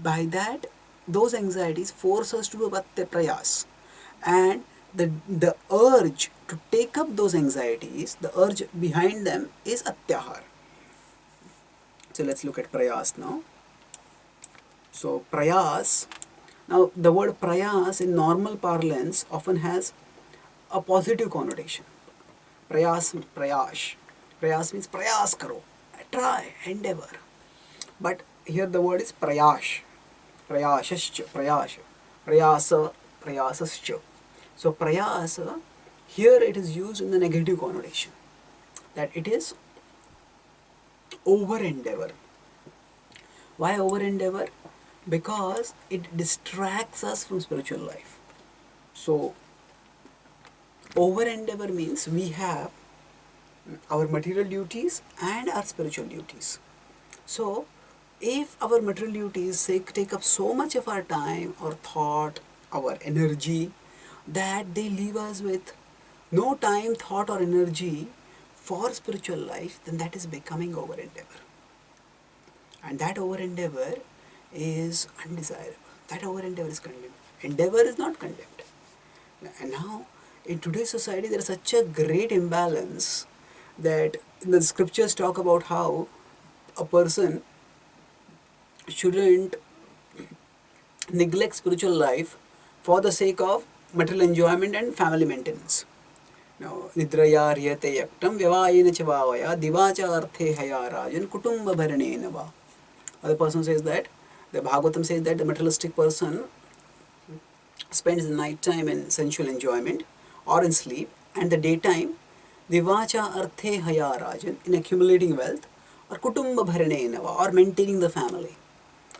S1: by that, those anxieties force us to do prayas. And the urge to take up those anxieties, the urge behind them is atyahar. So let's look at prayas now. So prayas, now the word prayas in normal parlance often has a positive connotation. Prayas means prayas karo. try, endeavor. But here the word is prayash, prayashascha, prayash, prayasa, prayasascha. So prayasa, here it is used in the negative connotation, that it is over endeavor. Why over endeavor? Because it distracts us from spiritual life. So over endeavor means we have our material duties and our spiritual duties. So if our material duties take up so much of our time, our thought, our energy, that they leave us with no time, thought or energy for spiritual life, then that is becoming over endeavor. And that over endeavor is undesirable. That over endeavor is condemned. Endeavor is not condemned. And now, in today's society, there is such a great imbalance that the scriptures talk about how a person shouldn't neglect spiritual life for the sake of material enjoyment and family maintenance. Now, nidraya riyate yaktam vyavayena chavavaya divacha arthe haya rajan kutumba bharanena va. Other person says that, the Bhagavatam says that the materialistic person spends the night time in sensual enjoyment or in sleep, and the daytime divacha arthe haya rajan, in accumulating wealth, or kutumba bharanena va, or maintaining the family.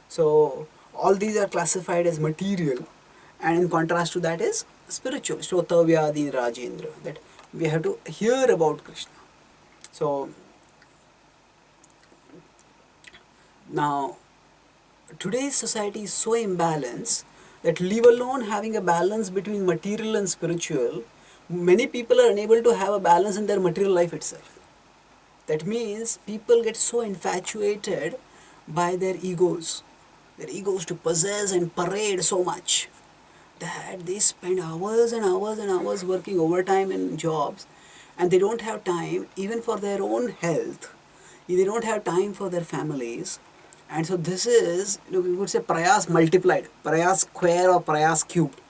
S1: So all these are classified as material, and in contrast to that is spiritual, Shrotavyadi Rajendra, that we have to hear about Krishna. So now today's society is so imbalanced that, leave alone having a balance between material and spiritual, many people are unable to have a balance in their material life itself. That means people get so infatuated by their egos to possess and parade so much, that they spend hours and hours and hours working overtime in jobs, and they don't have time even for their own health. They don't have time for their families. And so this is, we would say, prayas multiplied, prayas square or prayas cubed.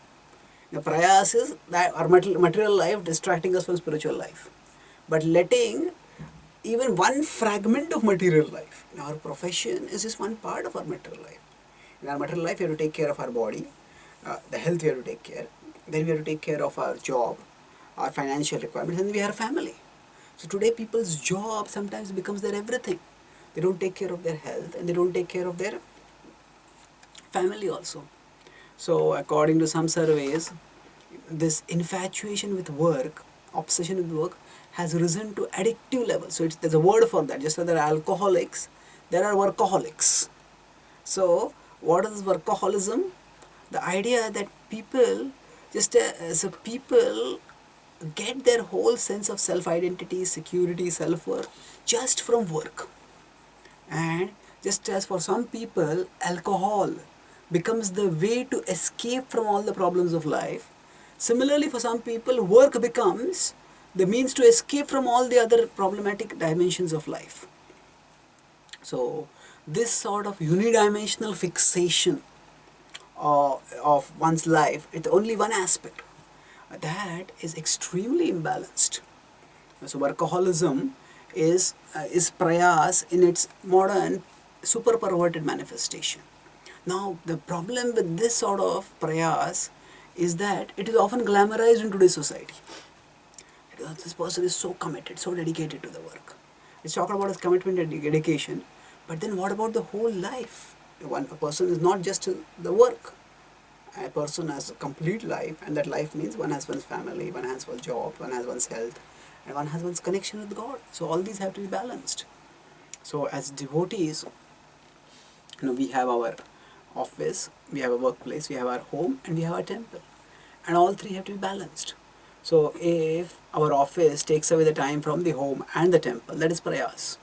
S1: The prayas is that our material life distracting us from spiritual life, but letting even one fragment of material life in our profession is just one part of our material life. In our material life, we have to take care of our body, the health we have to take care. Then we have to take care of our job, our financial requirements, and we have family. So today people's job sometimes becomes their everything. They don't take care of their health, and they don't take care of their family also. So according to some surveys, this infatuation with work, obsession with work, has risen to addictive levels. So there's a word for that. Just like there are alcoholics, there are workaholics. So what is workaholism? The idea that people people get their whole sense of self-identity, security, self-worth just from work. And just as for some people, alcohol becomes the way to escape from all the problems of life, similarly for some people, work becomes the means to escape from all the other problematic dimensions of life. So this sort of unidimensional fixation of one's life with only one aspect, that is extremely imbalanced. So workaholism is prayas in its modern super perverted manifestation. Now the problem with this sort of prayas is that it is often glamorized in today's society. This person is so committed, so dedicated to the work. It's talking about his commitment and dedication, but then what about the whole life? A person is not just the work. A person has a complete life, and that life means one has one's family, one has one's job, one has one's health, and one has one's connection with God. So all these have to be balanced. So as devotees, we have our office, we have a workplace, we have our home, and we have our temple, and all three have to be balanced. So if our office takes away the time from the home and the temple, that is prayas.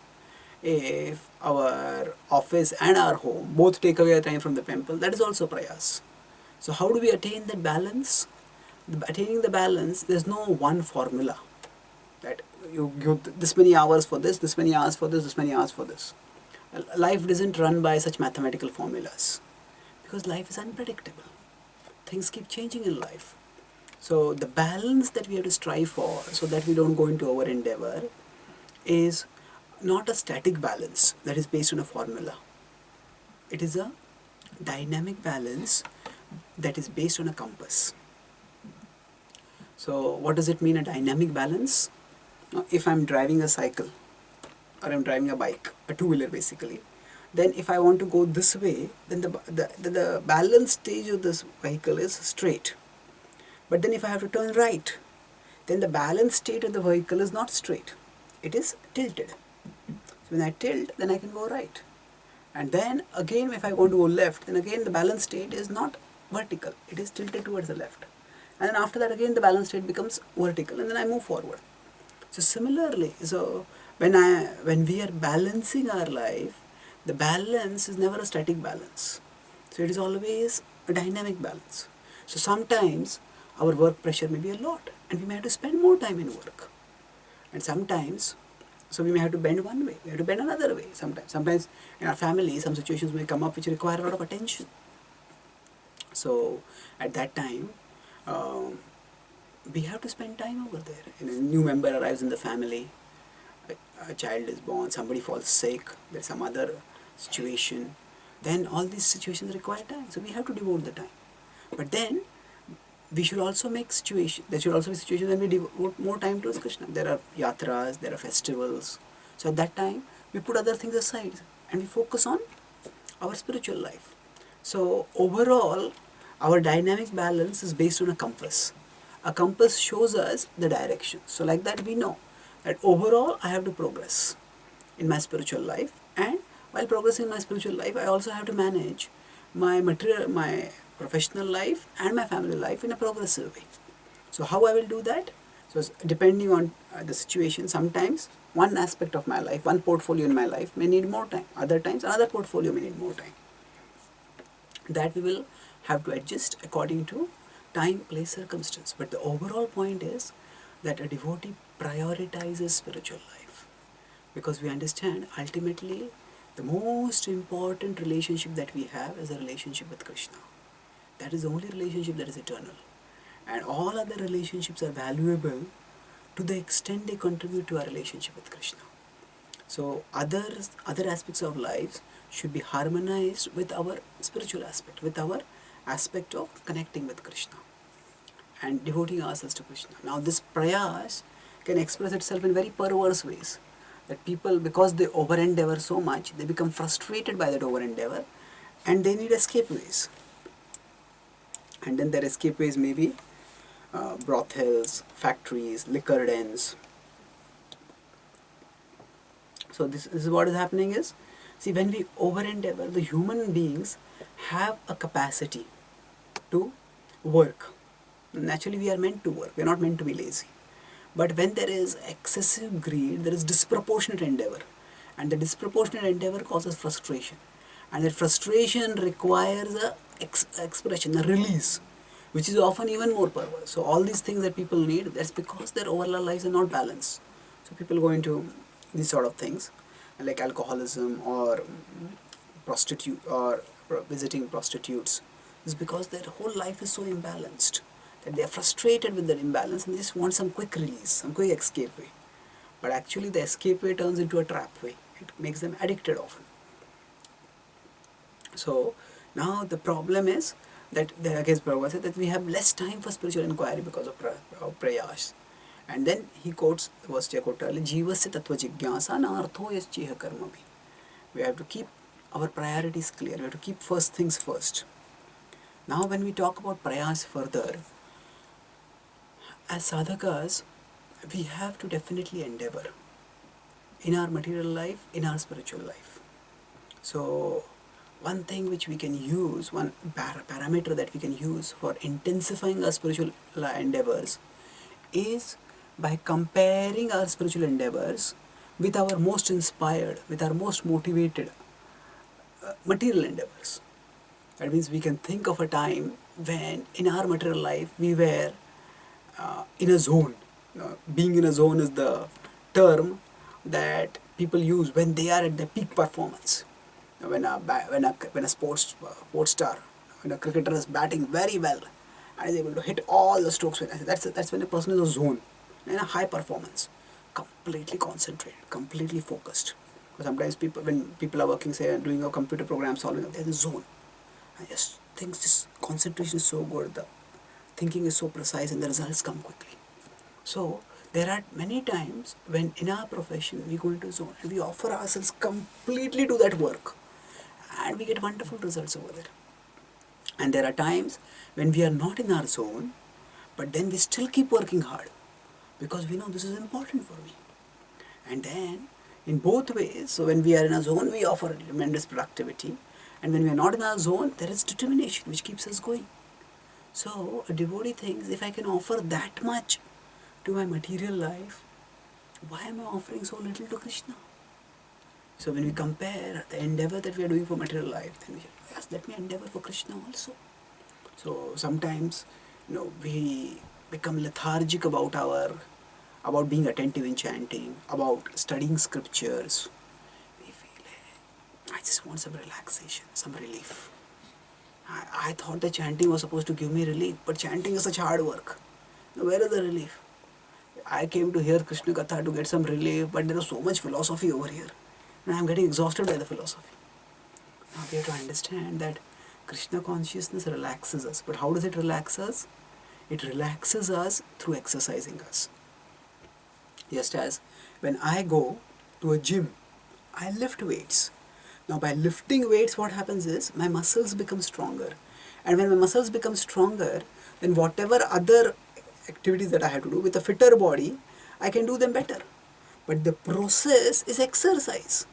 S1: If our office and our home both take away the time from the temple, that is also prayas. So how do we attain that balance? Attaining the balance, there's no one formula that you give this many hours for this many hours for this many hours for this. Life doesn't run by such mathematical formulas, because life is unpredictable. Things keep changing in life. So the balance that we have to strive for, so that we don't go into over endeavor, is not a static balance that is based on a formula. It is a dynamic balance that is based on a compass. So what does it mean, a dynamic balance? Now, if I'm driving a cycle or I'm driving a bike, a two-wheeler basically, then if I want to go this way, then the balance stage of this vehicle is straight. But then if I have to turn right, then the balance state of the vehicle is not straight. It is tilted. So when I tilt, then I can go right. And then again, if I want to go left, then again the balance state is not vertical. It is tilted towards the left. And then after that again the balance state becomes vertical, and then I move forward. So similarly, when we are balancing our life, the balance is never a static balance. So it is always a dynamic balance. So sometimes our work pressure may be a lot, and we may have to spend more time in work. And sometimes, so we may have to bend one way, we have to bend another way sometimes. Sometimes in our family, some situations may come up which require a lot of attention. So at that time, we have to spend time over there. And a new member arrives in the family, a child is born, somebody falls sick, there's some other situation, then all these situations require time. So we have to devote the time. But then we should also make situations, there should also be situations when we devote more time towards Krishna. There are yatras, there are festivals. So at that time, we put other things aside and we focus on our spiritual life. So overall, our dynamic balance is based on a compass. A compass shows us the direction. So like that we know that overall I have to progress in my spiritual life, and while progressing in my spiritual life, I also have to manage my professional life and my family life in a progressive way. So how I will do that? So depending on the situation, sometimes one aspect of my life, one portfolio in my life may need more time. Other times another portfolio may need more time. That we will have to adjust according to time, place, circumstance. But the overall point is that a devotee prioritizes spiritual life, because we understand ultimately the most important relationship that we have is a relationship with Krishna. That is the only relationship that is eternal. And all other relationships are valuable to the extent they contribute to our relationship with Krishna. So other aspects of life should be harmonized with our spiritual aspect, with our aspect of connecting with Krishna and devoting ourselves to Krishna. Now this prayas can express itself in very perverse ways. That people, because they over endeavor so much, they become frustrated by that over endeavor and they need escape ways. And then their escape ways may be brothels, factories, liquor dens. So this is what is happening is, see, when we over endeavor, the human beings have a capacity to work. Naturally we are meant to work, we are not meant to be lazy. But when there is excessive greed, there is disproportionate endeavor. And the disproportionate endeavor causes frustration. And that frustration requires a expression, a release, which is often even more perverse. So all these things that people need, that's because their overall lives are not balanced. So people go into these sort of things, like alcoholism or prostitute or visiting prostitutes. It's because their whole life is so imbalanced that they are frustrated with their imbalance and they just want some quick release, some quick escape way. But actually the escape way turns into a trap way. It makes them addicted often. So now the problem is that there again Prabhupada said that we have less time for spiritual inquiry because of prayas. And then he quotes the verse Chaitanya, Jivasya tattva jigyasa na artho yaschiha karmabhi. We have to keep our priorities clear. We have to keep first things first. Now when we talk about prayas further, as sadhakas, we have to definitely endeavor in our material life, in our spiritual life. So one thing which we can use, one parameter that we can use for intensifying our spiritual endeavors is by comparing our spiritual endeavors with our most inspired, with our most motivated material endeavors. That means we can think of a time when in our material life we were in a zone. Being in a zone is the term that people use when they are at their peak performance. When a sports star, when a cricketer is batting very well and is able to hit all the strokes, that's when a person is in a zone, in a high performance. completely concentrated, completely focused. But sometimes when people are working, say, doing a computer program solving, they're in a zone. I just think this concentration is so good, the thinking is so precise, and the results come quickly. So there are many times when in our profession we go into zone and we offer ourselves completely to that work, and we get wonderful results over there. And there are times when we are not in our zone, but then we still keep working hard because we know this is important for me. And then in both ways, so when we are in a zone, we offer tremendous productivity, and when we are not in our zone, there is determination which keeps us going. So a devotee thinks, if I can offer that much to my material life, why am I offering so little to Krishna? So when we compare the endeavor that we are doing for material life, then we say, yes, let me endeavor for Krishna also. So sometimes, we become lethargic about being attentive in chanting, about studying scriptures. We feel, I just want some relaxation, some relief. I thought that chanting was supposed to give me relief, but chanting is such hard work. Now, where is the relief? I came to hear Krishna Katha to get some relief, but there is so much philosophy over here. And I am getting exhausted by the philosophy. Now we have to understand that Krishna consciousness relaxes us. But how does it relax us? It relaxes us through exercising us. Just as when I go to a gym, I lift weights. Now by lifting weights, what happens is my muscles become stronger. And when my muscles become stronger, then whatever other activities that I have to do with a fitter body, I can do them better. But the process is exercise.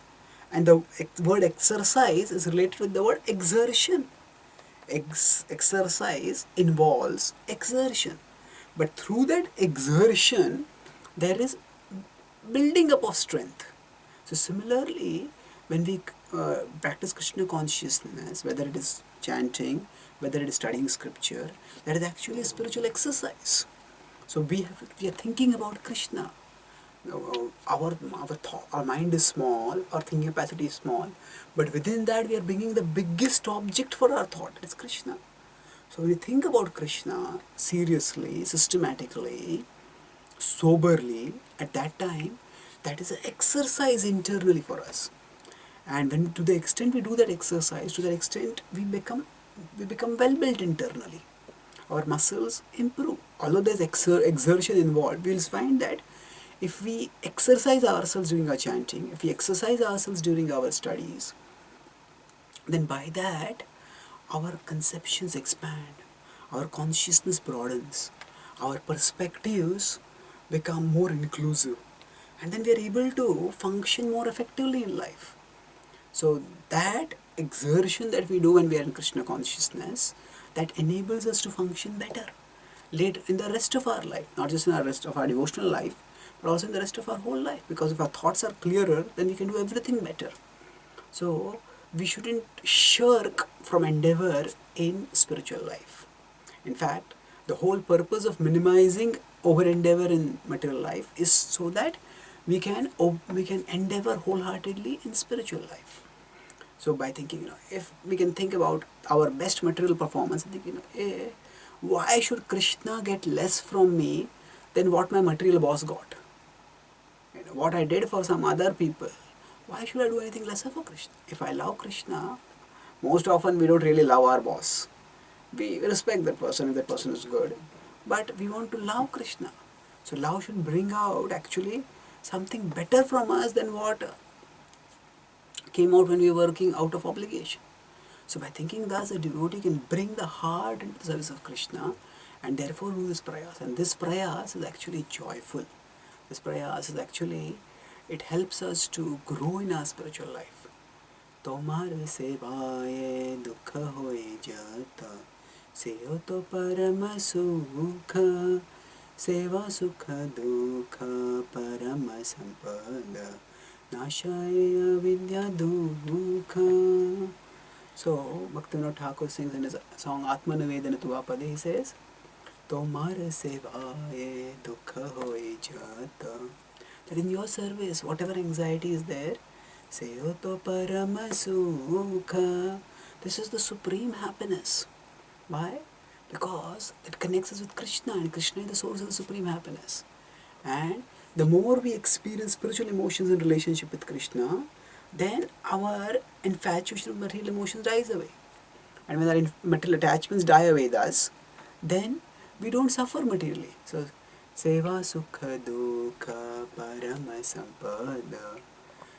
S1: And the word exercise is related with the word exertion. Exercise involves exertion. But through that exertion, there is building up of strength. So similarly, when we practice Krishna consciousness, whether it is chanting, whether it is studying scripture, that is actually a spiritual exercise. So we are thinking about Krishna. Our mind is small, our thinking capacity is small, but within that we are bringing the biggest object for our thought, it's Krishna. So when we think about Krishna seriously, systematically, soberly, at that time, that is an exercise internally for us. And when to the extent we do that exercise, to that extent we become well built internally. Our muscles improve. Although there's exertion involved, we'll find that if we exercise ourselves during our chanting, if we exercise ourselves during our studies, then by that our conceptions expand, our consciousness broadens, our perspectives become more inclusive, and then we are able to function more effectively in life. So that exertion that we do when we are in Krishna consciousness, that enables us to function better later in the rest of our life, not just in the rest of our devotional life, but also in the rest of our whole life. Because if our thoughts are clearer, then we can do everything better. So we shouldn't shirk from endeavor in spiritual life. In fact, the whole purpose of minimizing over endeavor in material life is so that we can endeavor wholeheartedly in spiritual life. So by thinking, if we can think about our best material performance and think, why should Krishna get less from me than what my material boss got? What I did for some other people, why should I do anything lesser for Krishna? If I love Krishna, most often we don't really love our boss. We respect that person if that person is good, but we want to love Krishna. So love should bring out actually something better from us than what came out when we were working out of obligation. So by thinking thus, a devotee can bring the heart into the service of Krishna and therefore do this prayas. And this prayas is actually joyful. This prayas is actually, it helps us to grow in our spiritual life. Tomar sevaye dukha hoye jata, seyo to parama sukha, seva sukha dukha parama sampada, nashaya vidya dukha. So, Bhaktivinoda Thakur sings in his song Atma Nivedana Tuvapade, he says, Tomar sevaye dukha hoye jata. That in your service, whatever anxiety is there, seyo to parama sukha. This is the supreme happiness. Why? Because it connects us with Krishna, and Krishna is the source of the supreme happiness. And the more we experience spiritual emotions in relationship with Krishna, then our infatuation with material emotions dies away. And when our material attachments die away with us, then we don't suffer materially. So, seva sukha dukha parama sampada.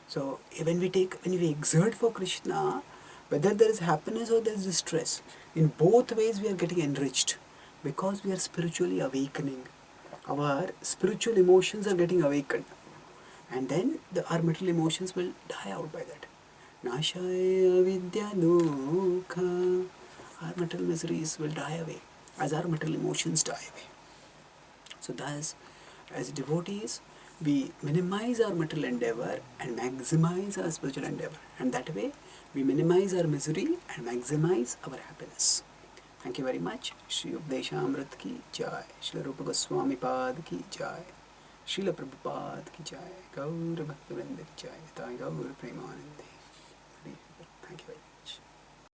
S1: So when we exert for Krishna, whether there is happiness or there is distress, in both ways we are getting enriched because we are spiritually awakening. Our spiritual emotions are getting awakened, and then our material emotions will die out by that. Nashaya vidya dukha. Our material miseries will die away as our material emotions die away. So thus, as devotees, we minimize our material endeavor and maximize our spiritual endeavor. And that way, we minimize our misery and maximize our happiness. Thank you very much. Shri Updeshamrit ki jai. Shri Rupa Goswami Pad ki jai. Srila Prabhupada ki jai. Gaur Bhaktivedanta ki jai. Gaur Premanande. Thank you very much.